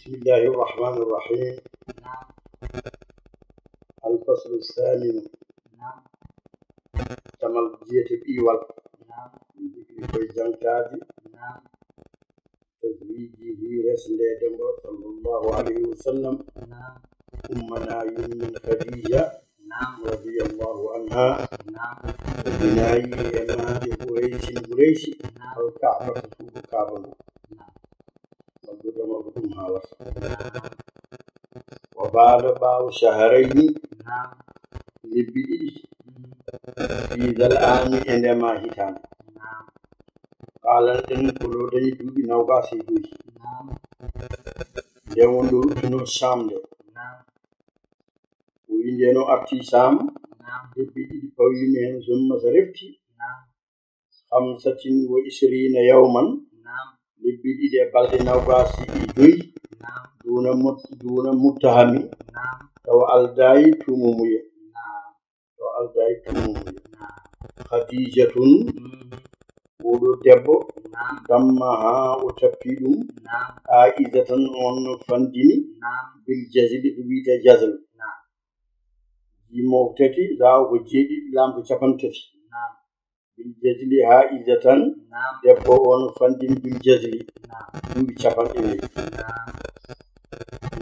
بسم الله الرحمن الرحيم. نعم. الفصل الثامن. نعم. تمل جيت بإيوال. نعم. ذكر في جنتاجي. نعم. تزويجه رسول الله صلى الله عليه وسلم. نعم. أمنا من خديجة. نعم. رضي الله عنها. نعم. بناي إمام قريش. نعم. الكعبة تسوق كعبة. نعم. مبدوم هاوس. وبعد باو شهرين. نعم. لبئي في ذا العام عندما هتان. نعم. قال إن كل دني دوبي نوغا سيدوي. نعم. ديوان دور تنو الشام دي. نعم. وين جنو أرتي شام. نعم. لبئي دي باوي مهن ثم سرفتي. نعم. 25 يوما. نعم. لبئي دي بالي نوغا سيدوي. نعم. دون متهمي. نعم. تو الداي تومومي. نعم. تو الداي تومومي. نعم. خديجة ودو دبو. نعم. دمها وتبيدم. نعم. عائزة on فنديني. نعم. بالجزل بيتا جزل. نعم. موتتي زاو بجيدي لام بشفنتتي. نعم. بالجزل عائزة. نعم. دبو on فنديني بالجزل. نعم. بشفنتني. نعم.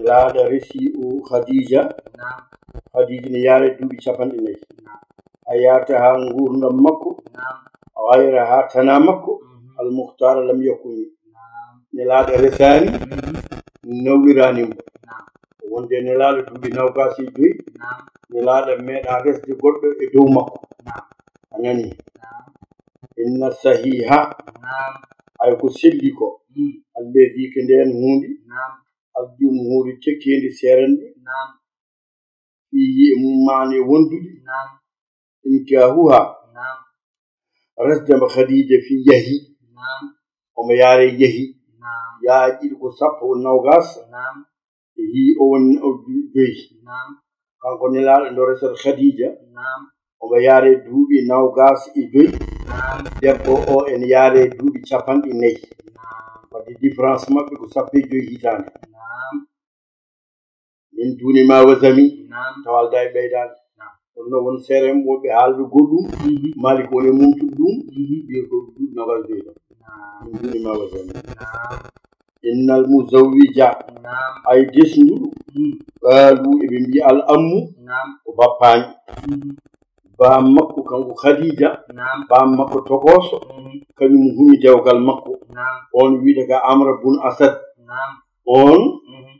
لا درسي خديجة. نعم. خديجة نيارة دوبي شفنتني. نعم. آياتها نغور نمكو. نعم. غيرها تنامكو. المختار لم يكن. نعم. نلا درساني. نويراني. نعم. wonde nelaɗo duuɓi nogasi joyi. نعم. nelaɗo meeɗa resde goɗɗo e dow makko. نعم. a nani. نعم. inna sahiha. نعم. ay ko selli ko. alledi ko nden hunde. نعم. aljumhuri tekkende serenɓe. نعم. fiyi e mum mane wonduɗi. نعم. inkahuha. نعم. resdema khadija fi yahi. نعم. omo yaare yahi. نعم. yaajiɗi ko sappo nogas. نعم. hi o woni joyi. نعم. kanko nelaɗo ndo resata khadija. نعم. omo yaare duuɓi nogas e joyi. نعم. debbo o en yaare duuɓi 40. نعم. wadde différence maɓɓe ko 15 hitande. نعم. min duuni ma wasami. نعم. tawalda e ɓeydade. نعم. ɗum ɗo won seere woɓɓe haalde goɗɗum. malik woni mumtude ɗum. wiye ko duuɓi nogas joyi ɗo. min duuni ma wasami. نعم. innal muzawwija. نعم. ay desnduɗo. qaalu eɓe mbi al ammu. نعم. ko bappañi. bam makko kanko khadija. نعم. bam makko tokoso. kañum humi dewgal makko. نعم. on wiide ka amra bun asad. نعم. on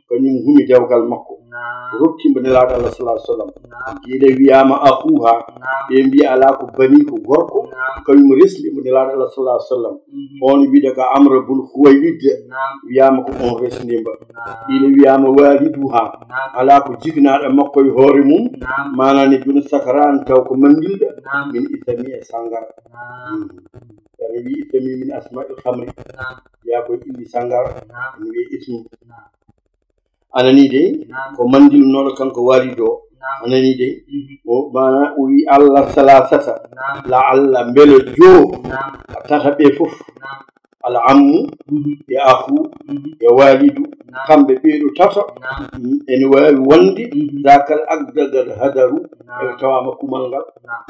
kañum humi dewgal makko. نعم. rokkimo nelaɗo allah sallallahu alaihi wasallam. نعم. ƴiile wiyama akuha. نعم. ɓe mbiya ala ko bani ko gorko. نعم. kañum resli mo nelaɗo allah sallallahu alaihi wasallam. on wiide ka amra bun huwaylid. نعم. wiyama ko on resdimba. نعم. ƴiile wiyama waliduha. نعم. ala ko jignaɗo makko e hoore mum. نعم. manani joni sakaran taw ko mandilɗo. نعم. min isami e sangara. نعم. yani wi isami min asma'il khamri. نعم. ya koye illi sangara. نعم. mi wiye ismu. نعم. anani de. نعم. ko mandilnoɗo kanko walido. نعم. anani de. o mana o wi allah salasata. نعم. la allah mbele joo. نعم. tata ɓe fof. نعم. al ammu e akhu e walidu. نعم. kamɓe ɓeeɗo tata. نعم. ene wawi wonde. zakal agdagal hadaru. نعم. e tawama kumal ngal. نعم.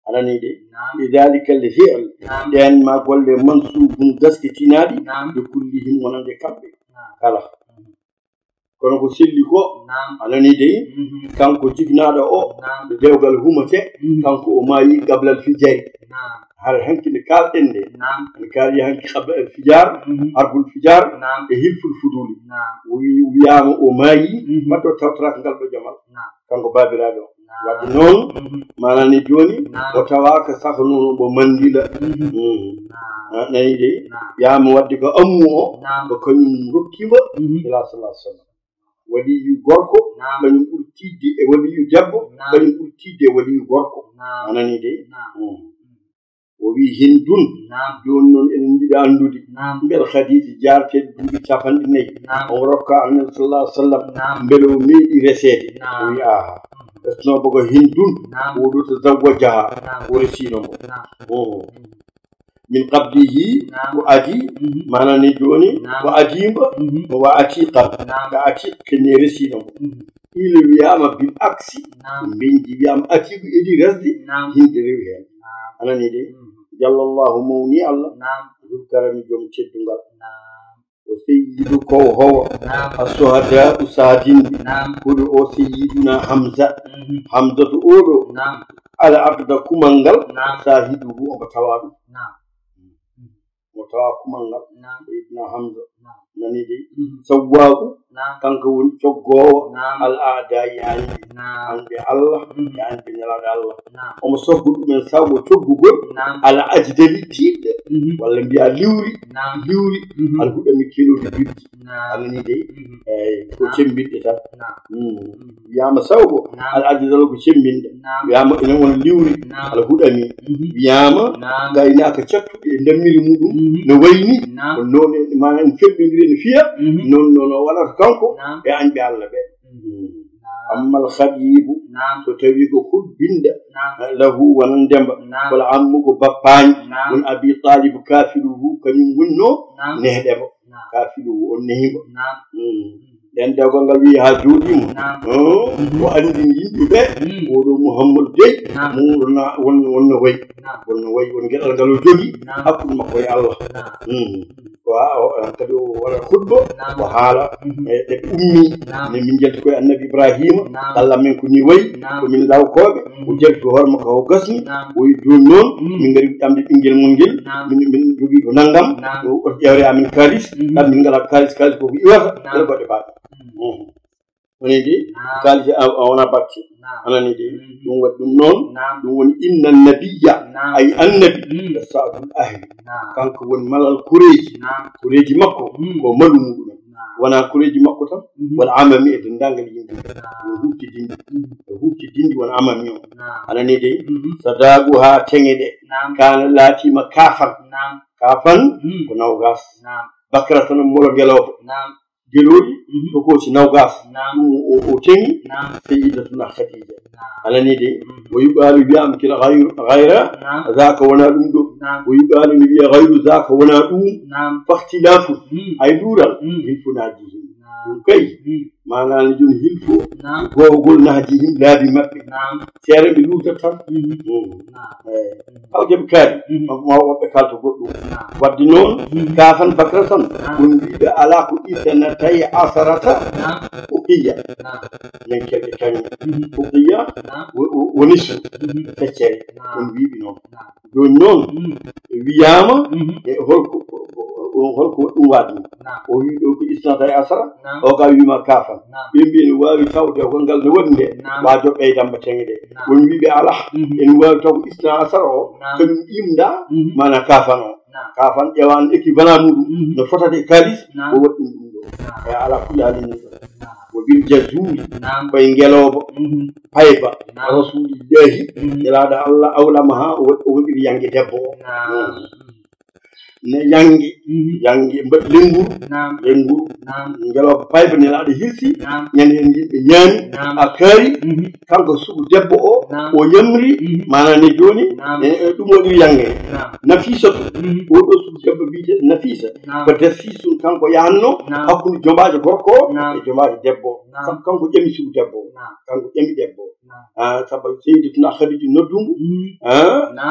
anani de. نعم. lidalika al fi'l. نعم. ɗen ma golle mansubun gaskitinaɗi. نعم. de kullihim wonande kamɓe نعم. kala. kono ko selli ko. نعم. anani de. kanko jignaɗo o. نعم. nde dewgal humate. kanko o maayi gablal fijari. نعم. har hanki nde kalɗen nde. نعم. en kaali hanki qabla fijar. harbul fijar. نعم. e hilful fuduli. نعم. wiyama o maayi. wadde o tawtoraka ngal ɗo jamal. نعم. kanko babiraɗo o. نعم. wadde noon manani joni. نعم. o tawaka saka noon mo mandila. نعم. nani de. نعم. yama wadde ko ammu o. نعم. ko kañum rokkima. ila sallallahu alaihi wasallam. waliyu gorko. نعم. kañum ɓuri tidde e waliyu debbo. نعم. kañum ɓuri tidde e waliyu gorko. نعم. anani de. نعم. o wi hindun. نعم. joni noon enen jiiɗa andude. نعم. mbele khadija jarteɗe duuɓi 40. نعم. on rokka annabi sallallahu alaihi wasallam. نعم. mbele o meeɗi resede. نعم. o wi aha resnoɓe ko hindun. نعم. oɗo to zawwajaha. نعم. o resino mo. نعم. min qablihi ko adi mana ni joni ko adimba wa atiqa ka atiq kene resino il wiyama bil aksi minji wiyama atiqu edi rasdi hinde rewi hen anani de jallallahu mawni allah dul karami jom ceddungal o sayyidu ko howa as-suhada usadin kudu o sayyiduna hamza hamzatu odo ala abda kumangal sahiduhu o tawadu mo tawa kumangal sayyidina hamza nani de sawwaku kanko woni coggowo al aada yaani ande allah yaani nyalade allah omo soggu ɗumen sago coggugol ala ajdali tiɗɗe walla mbiya liwri ala huɗami kiloji birji anani de ko cembinɗe tan wiyama sawgo ala ajdal ko cembinɗe wiyama ene wona liwri ala huɗami wiyama gaynaka cattuɗe e dammiri muɗum no wayni ko noon ma en feɓɓidiri no fiya non waɗata kanko e anɓe allah ɓe ammal khadibu so tawi ko hubbinda lahu wonan demba wala ammu ko bappañi won abi talib kafiluhu kañum wonno nehɗemo kafiluhu on nehimo den dawgal ngal wi ha jooɗimo o andi yimɓe ɓe oɗo mouhammadou dey mumrona wonno wayi won gueɗal ngal o jogui hakkude makko e allah kadi o waɗa khutba o haala e ummi ne min jalti koye annabi ibrahima allah men ko ni wayi komin lawkoɓe o jalti ko hoore makko o gasni o wi joni noon min gari ƴamde ɓinguel mon ngel min jogui ko naggam o ƴewre amin kalis ɗam min ngala kalis koko iwata ele goɗɗe baɗe woni de kalis wona batti anani de ɗum waɗi ɗum noon ɗum woni inna nabiya ay annabi sadul ahli kanko woni malal kureji makko ko malu muɗumen wona kureji makko tan wala amami e dendagal yimɓe o hufti dindi wona amami o anani de sadagu ha teŋe ɗe kana laatima kafan ko nawgas bakra tan molo gelowo geloɗi ko kosi nawgas ɗum o teŋi sayyidatuna khadija anani de o yuɓalu wiyama kila gayra zaka wona ɗum ɗo o yuɓalu ne wiya gayru zaka wona ɗum fahtilafu ay ɗural hilfunajihim ɗum kay manani joni hilfo gowgol nahdihim laabi maɓɓe seere ɓe luutat tan haw jaɓe kaari ma woɓɓe kalta goɗɗum wadde noon kafan bakra tan won mbiɓe ala ko isana tawi asarata uqiya nen kelɗe kañe uqiya woni su feccere won mbiɓe noon joni noon wiyama e holko ɗum waɗi o wi ɗo ko isna tawi asara o ka wima kafan ɓe mbi ene wawi tawde kon ngal ne waɗi nde wajo ɓeydamba teŋe ɗe won wiɓe ala ene wawi taw ko isna asara o kañum imda mana kafan o kafan ƴewan équivalent muɗum no fotade kalis o waɗi ɗum ɗo e ala kulli halini o bil jazuli koye ngeloba payba rasulillahi elaɗo allah awlama ha o waɗiri yangue debbo o ne yangi mbaɗi lenguru ngeloba payba nelaɗo hirsi ñande hen yimɓe ñaami a kaari kanko sugu debbo o yamri mana ne joni ɗum waɗiri yangue nafisatu oɗo sugu debbo mbiyete nafisa ko dasisun kanko yanno hakkude jombajo gorko e jombajo debbo sabu kanko ƴami sugu debbo kanko ƴami debbo sabu seydatuna khadija noddungu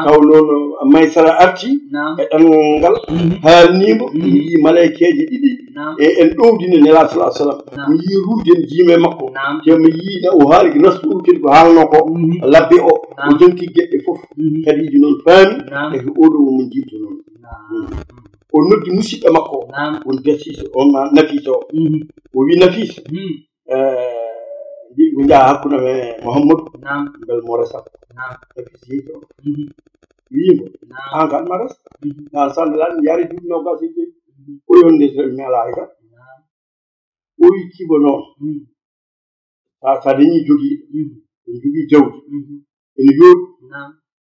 taw noon maysara arti e ɗanngal ngal haalnimo mi yi malaikeje ɗiɗi e en ɗowdine nela salah sallam mi yi ruuden jiime makko te mi yiina o haali ko nasɗuru kadi ko haalno ko labbe o jonki gueɗɗe fof kadiji noon faami eko oɗo omo jiito noon o noddi musidɗo makko won dasiso on nafiso o wi nafis jiɗi ko jaa hakkude me mouhammadou bel mo resat nafis yeeto wimo an kan ma res an sandalani mi yaari duuɓi nogas e joyi o yonde mi ala hay tan o wi kibo noon sa dañi jogiiɗo en jogii jawdi ene yooɗi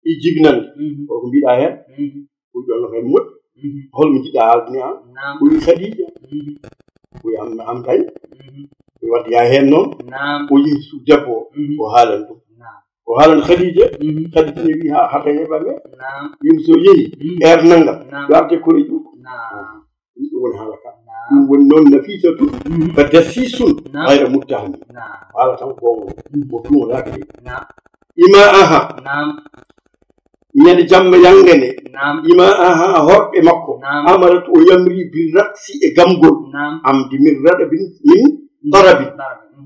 e jibinande oko mbiɗa heen o wi ɗon no kadi moƴƴi holmo jiɗɗa haalde ni an o wi khadija o wi am dañ o wi wadde ya heen noon o yehi suudu debbo o haalan ɗum وهذا الخديجة خديجة بها حتى يبامي نعم يمسو يي نانغا نعم يارتي كوريجو نعم ون هالكا ونون نفيسة فدسيس نعم غير متهم نعم على تنقوم وطول لكن نعم إما أها نعم من جم ينغني نعم إما أها هرب مكو نعم أمرت ويمري بالرأس إجمعول نعم أم دمرة من طربي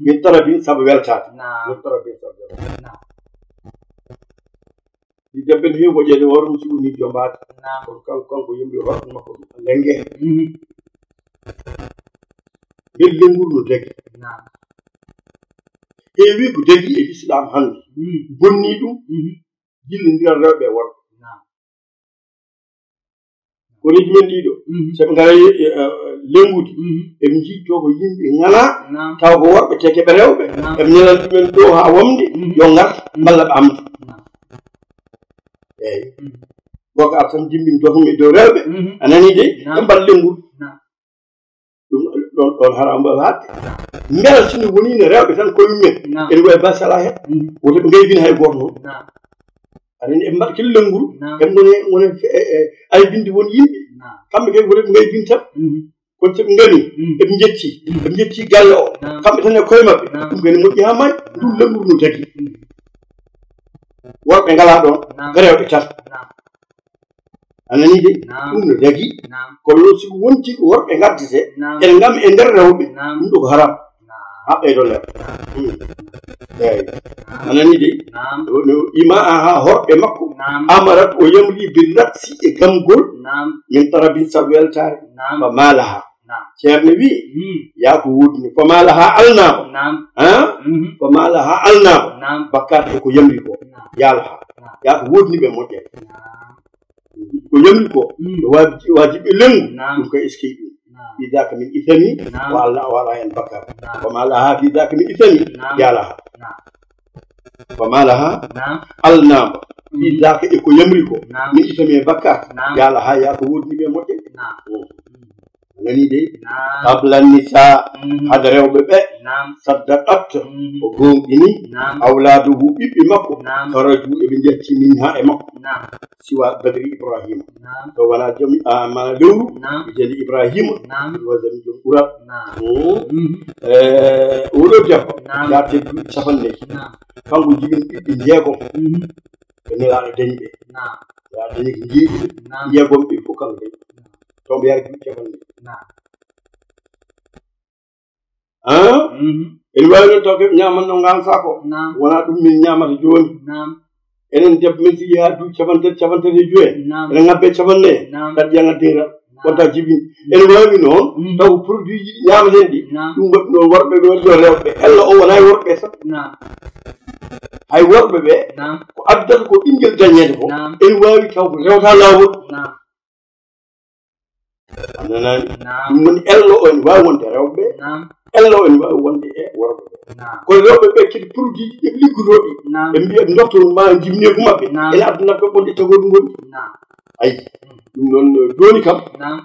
من طربي سبب الشات نعم من طربي سبب نعم di debben he wojede warum suuni jombaat نعم kanko yimɓe horɗo makko lenge nder lenguru no dagi نعم heewi ko dagi e l'islam hannde bonni ɗum jillodiral rewɓe e worɓe نعم koneji men ɗiɗo soɓe ngara lengude eɓe jiitto ko yimɓe ngala نعم taw ko worɓe te keɓe rewɓe eɓe ñalal ɗumen ɗo ha wamde yo ngar mballa ɓe amda eyi goko ar tan jimbin dofume dow rewɓe a nani de ɓe mbal lengol ɗum ɗon haram mbawi hadde mbela sino wonino rewɓe tan koyemumen ene wawi basala hen woto ɓe gaybina hay goto noon anani eɓe mbaɗa kelo lengol eɓe gone aybinde won yimɓe kamɓe kay woto ɓe gaybin tan kono soɓe ngani eɓe jetti galle o kamɓe tan e koye mabɓe ɗum kene moƴƴi ha may ɗum lengol no tagi worɓe ngala ɗon ko rewɓe tan anani de ɗum no dagi kono noon siko wonti ko worɓe gaddete ene ngam e nder rewɓe ɗum ɗo ko haram ha ɓeydo lew eyi anani de no ima ha horɓe makko amarat o yamri birraksi e gamgol min tarabin sabu weltare fa malaha ceerno wi yaa ko wudni fa malaha alnamo fa malaha alnamo bakkata e ko yamri ko yalaha yaa ko wudni ɓe moƴƴere ko yamri ko no wajiɓe lengu ɗum koye eskey ɗum fi daka min ithami wa allah wala hen bakar fama laha fi daka min ithami yalaha fama laha alnama fi daka e ko yamri ko min ithami e bakar yalaha yaa ko wudni ɓe moƴƴere nani de qabla nisa hada rewɓe ɓe saddaqat o gonɗini awladuhu ɓiɓɓe makko faraju eɓe jetti min ha e makko siwa badri ibrahima to wona jomi ma lewru wiyetede ibrahima wasami joom ɓural oɗo debbo yarte duuɓi capannayyi kanko jibin ɓiɓɓe jeegom ɓe nelaɗo dañi ɓe ya dañi ko jiiɗi jeegom ɓe fof kanko dañi tombo yare duuɓi capannayyi ene wawi noon taw keɓe ñamanno gansa ko wona ɗum min ñamata joni enen debbo men sigi ha duuɓi capantati e joyi ene ngabbe capannayi kadi ƴangaddira wonta jibini ene wawi noon taw produit ji ɗi ñamaten ɗi ɗum waɗi noon worɓe ɓe waɗi ɗo rewɓe ella o wona e worɓe tan hay worɓe ɓe ko addata ko ɓinguel dañede ko ene wawi taw ko rewta lawol ananani ɗum woni ello o ene wawi wonde rewɓe ello ene wawi wonde e worɓe ɓe kono rewɓe ɓe kadi produit ji ɗeɓe liggotoɗi ɓe mbiya ɓe dofto ma jibinegu mabɓe ene addana ɓe ɓonde tagoɗum woni ayi ɗum noon joni kam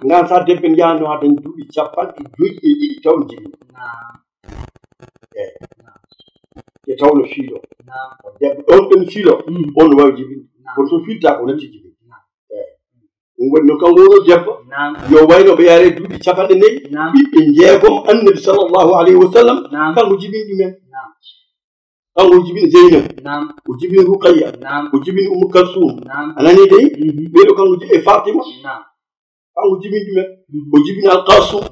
gansa debbe jahano ha dañi duuɓi 52 taw jibini eyi e tawno fiilo debbo ɗon ɗon fiilo on no wawi jibinde kono so filta ko natti jibini ɗum woni no kanko oɗo debbo yo wayno ɓe yaare duuɓi 40 ɓiɓɓe jeegom annabi sallllahu alayhi wa sallam kanko jibini ɗumen kanko o jibini zeynab o jibini ruqayya o jibini umu kalsum anani dey ɓeɗo kanko e fatima kanko jibini ɗumen o jibini alqasum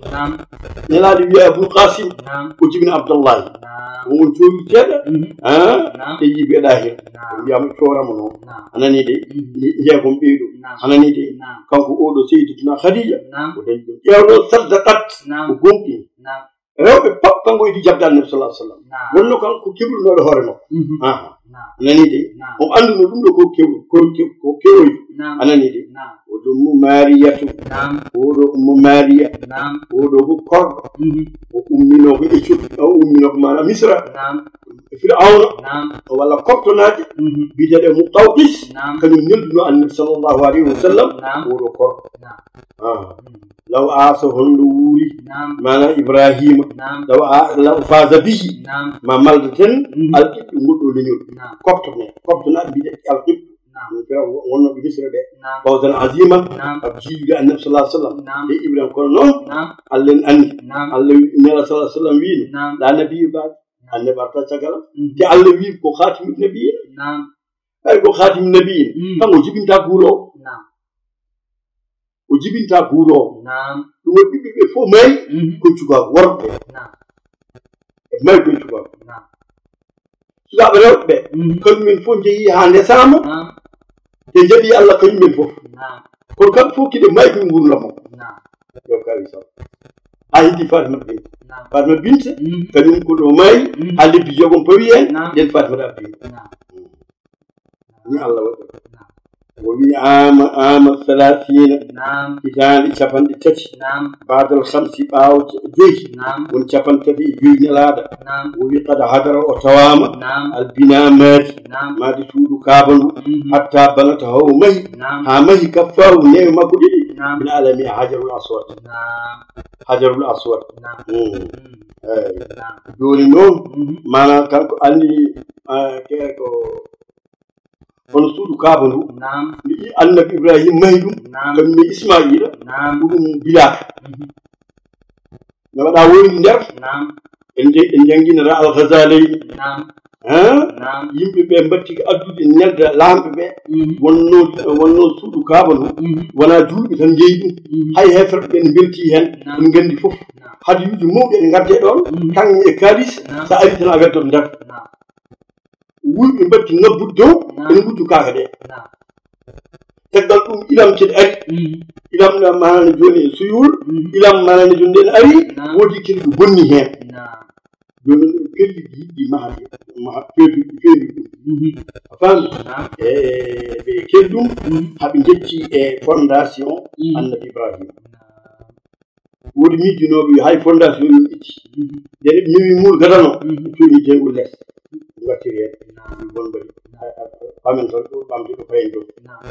nelaɗo wiya abul qasim o jibini abdoullahi on won joowi jeeɗa e yiɓeɗa hen o mbiyama corama noon anani de jeegom ɓeyɗo anani de kanko oɗo seydatuna khadija o dañi ɗum ƴewɗo saddakat o gonɗini rewɓe pop kanko idi jabde annabi sallah sallam wonno kanko keɓrunoɗo hoore makko anani de omo anduno ɗum ɗo ko kewoyi anani de oɗo mo mariyatu oɗo mo mariya oɗo ko korɗo o ummino ko Éthiopie o ummino ko mana misra فرعون نعم ولا قبطناج بيدد مقوقس نعم كانوا يلدوا النبي صلى الله عليه وسلم نعم ورقر نعم لو آسهم لوري نعم مانا إبراهيم نعم لو فاز به نعم ما مالتن الكب مدو لنيو نعم قبطنا بيدد الكب نعم وانا بمصر ده نعم فوزا عظيما نعم أبجيل النبي صلى الله عليه وسلم نعم إبراهيم كونون نعم الله أني نعم الله النبي صلى الله عليه وسلم وين نعم لا نبي بعد النبي أرتا شكرا تي الله وين كو خاتم النبي نعم أي كو خاتم النبي كم وجبين تقولوا نعم وجبين تقولوا نعم وبيبي فو ماي كنتوا ورد نعم ماي كنتوا نعم لا بروت به كل من فون جي هان سامو نعم تجدي الله كل من فو نعم كل كم فو كده ماي كن بقول لهم نعم يا كاريسا أهدي فاطمة بنت نعم فاطمة بنت كلهم كلهم ماي اللي بيجوا بيجين دين فاطمة بنت نعم من الله وجه نعم وفي عام 30 نعم إذا شافن تتش نعم بعد الخمس باو جوي نعم ونشافن تتي جوي نلادا نعم وفي قد حضر أتوام نعم البناء مات نعم ما تسود كابل حتى بنته مي نعم ها مي كفاه نيم ما كدي نعم من العالم حجر الأسود نعم حجر الأسود نعم نعم دوري نون ما كان عندي كيكو ونسود كابل نعم النبي إبراهيم مهدم نعم كم إسماعيل نعم بدون بلاك نبغى أقول ندر نعم إن جنجنا رأى الغزالي نعم ها نعم يمكن بمبتك أدود النجد لام بمه ونو سود كابل ونا جول بتنجيب هاي هفر بين بلتي هن نجندي فوف هذا يجي مود نعرضه دون كان يكاريس سأريتنا أقدر ندر wul ɓe mbatti ngabbude dow ene guddu kaaka ɗe teddal ɗum ilam kedi ari ilam ɗam manane joni e suyul ilam manane joni nden ari woodi kedi ko bonni hen joni pelli yiɗɗi mahade feewi ɗum a faami ɓe kedi ɗum haɓe jetti e fondation annabi ibrahima woodi miijinoɓe hay fondation yum itti nden ɓe ñawi muur gadano ɓe coñi jeygol less ngartiri hen bon bari famen tan ɗo ɓamti ɗo fayen dow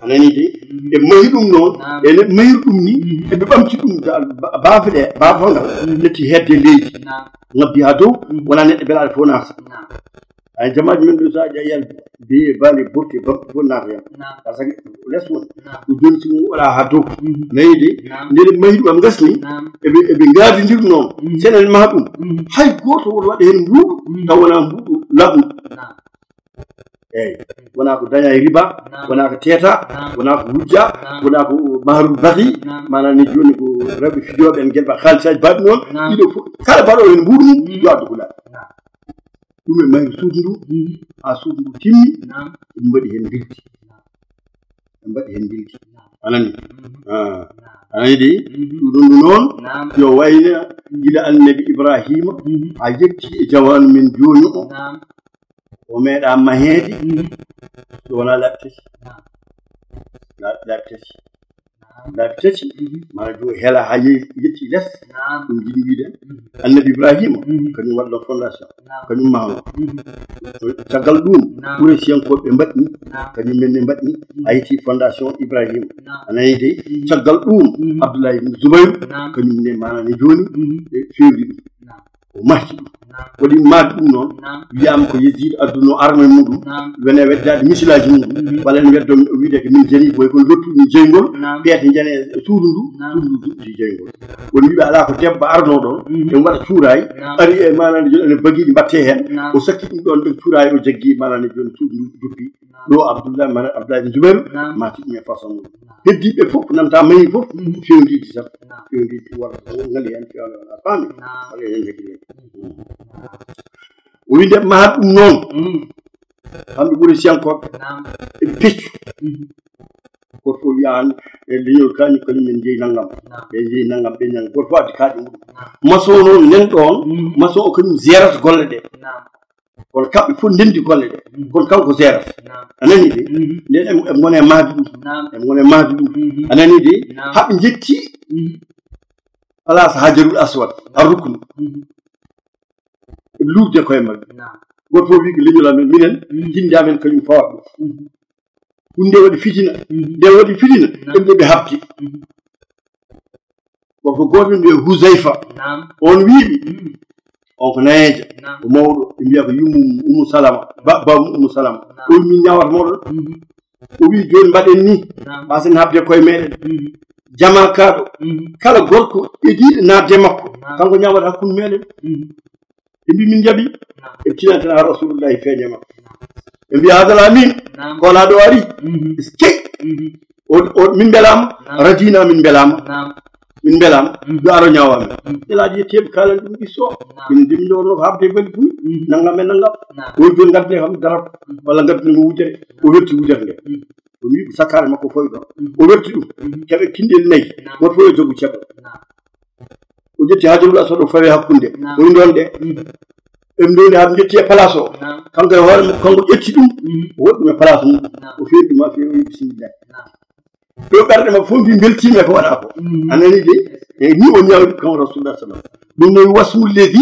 anani de ɓe mahi ɗum noon ene mahir ɗum ni eɓe ɓamti ɗum baafe ɗe baafongal letti hedde leydi ngabbi ha dow wona neɗɗo belaɗe fof naata ay jamaji men ɗo sa ƴeƴal be baali burti fof naata hen par ce que less woni ɗo joni si mum waɗa ha dow nayi de nde ɗe mahi ɗum am gasni eɓe gaadidir noon seɗen maha ɗum hay goto woto waɗa hen mbuuɗu taw wona mbuuɗu laɓɗu eyyi wona ko daña e riba wona ko teeta wona ko wujja wona ko maharul bahi manam ni joni ko rewɓe fijoɓe en guelɓa haalisaji baɗi noon ɗiɗo fof kala baɗo hen mbuuɗu mum yo addu ko laɓi ɗum e mayri suudu ndu ha suudu ndu timmi ɓe mbaɗi hen bildi anani anani de suudu ndu noon yo wayna gila annabi ibrahima ha yetti e jawanu men joni o meeɗa maheede so wona laabi tati mana jo hela ha yetti less ɗum jiɗi wiiden annabi ibrahima kañum waɗɗo fondation kañum mahno caggal ɗum ɓuure siyankoɓe mbaɗni kañum men ne mbaɗni a yetti fondation ibrahima anani de caggal ɗum abdoulaye ibn zoubayru kañum ne manane joni e fewri ɗum o mahti ɗum waɗi maade ɗum noon wiyama ko yeside adduno arme muɗum wone weddade misilaji muɗum walla ne weddo wiide ko min jani boy kon lottuɗum jeygol ɓeete jane suudu ndu duɗɗiti jeygol woni wiɓe ala ko debbo arno ɗon en waɗa cuurayi ari e manane joni ene baguiɗi mbatte hen o sakki ɗum ɗon ɓe cuurayi o jaggi manane joni suudu ndu duppi ɗo abdoulaye Zubairu mati ɗum e façon muɗum heddiɓe fof nanta mayi fof fewndidi tan fewndidi walla ngali hen fewne wona faami walla hen hakkille o wi nde maha ɗum noon hamɓe ɓuuri siyankoɓe eɓe peccu goto fof wiyani e leñol kañum kañum men jeeyi naggam ɓe jeeyi naggam ɓe ñang goto fof addi kaaƴe muɗum maçon noon nen ɗon maçon o kañum gérata golle ɗe kono kamɓe fof ndendi golle ɗe kono kanko gérata anani de nden eɓe gone mahdi ɗum anani de haɓe jetti place hajarul aswad ha ruknu eɓe luurde koye mabɓe goto wi ko leñol amen minen jinde amen kañum fawa ɗum hunde waɗi fitina nde waɗi fitina ɗemɓe ɓe habdi goto goto mbiye Huzaifa on wiiɓi on ko nayejo ko mawɗo ɓe mbiya ko yummu Umu Salama bammu Umu Salama o wi min ñawata moɗon o wi joni mbaɗen ni wasen habde koye meɗen jama kaɗo kala gorko eɗiɗo nadde makko kanko ñawata hakkude meɗen ɓe mbi min jaaɓi ɓe tinatan ha Rasulullahi feeñe makko ɓe mbiya hadala min kolaɗo ari skey min belama radina min belama yo aro ñawamen elaji yetteɓe kalan ɗum ɗisso min ndemi ɗowno ko habde bali puy naggam e naggam o joni gaddine kam darab walla gaddinemo wujere o werti wujere nde o wi ko sakkare makko foy ɗon o werti ɗum keɓe kindel nayyi woto fof e jogu ceɓɗo o ƴetti Hajarul Aswad o fawi hakkunde o wi ɗon de ɓe ndoni ha jetti e place o kanko e hoore makko kanko ƴetti ɗum o woɗɗum e place mum o fewi ɗum ha fewi o wi bisimillahi ɗo ɓerɗe makko fof mbi beltima ko waɗa ko anani de e ni o ñawdi kan Rasulullah sallam ɗum noon wasmu leydi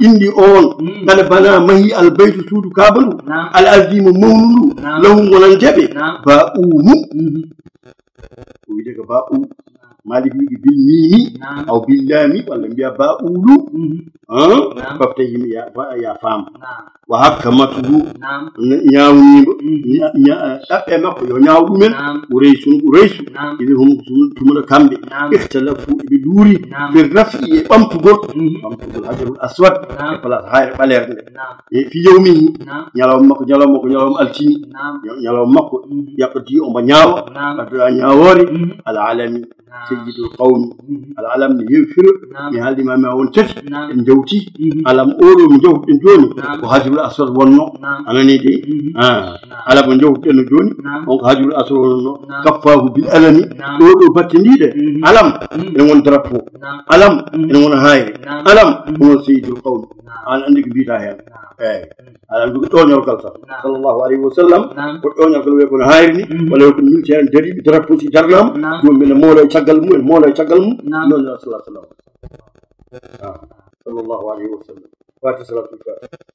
indi on kada bana mahi albaytu suudu kabalu al azimu mawnudu lahu gonanteɓe ba umu o wiyde ko ba u Malik wiɗi bil mimi aw bil lami walla mbiya ba ulu fafta yimɓe ya faama wa hakkamatuhu ñawnimo ɗaɓɓe makko yo ñaaw ɗumen o reysu iɗi hum tumana kamɓe ihtalafu eɓe duuri fi rafi e ɓamtugol Hajarul Aswad e place hayre ɓalerde nde e fi yawmihi ñalawma ko altini ñalawma makko yaɓɓati omo ñaawa adduɗa ñaawore alalami sayyidul qawmi alalam ne heewi firo mi haaldima ma won tati en jawti alam oɗo mi jawtuɗen joni ko Hajarul Aswad wonno anani de alam mo jawtuɗen no joni on ko Hajarul Aswad wonno kaffahu bil alami ɗo batte ndiɗe alam ene won drapeau alam ene won hayre alam won sayyidul qawmi an andi ko mbiyata hen eyyi alam ko ɗoñorgal tan sallllahu alayhi wa sallam ko ɗoñorgal wiye kono hayri ni walla wiye kono militaire dariɓe drapeau si darnama joni mbiɗa mawla e caggal mum en mawla e caggal mum noon sallallahu alayhi wa sallam fati salatul fatiha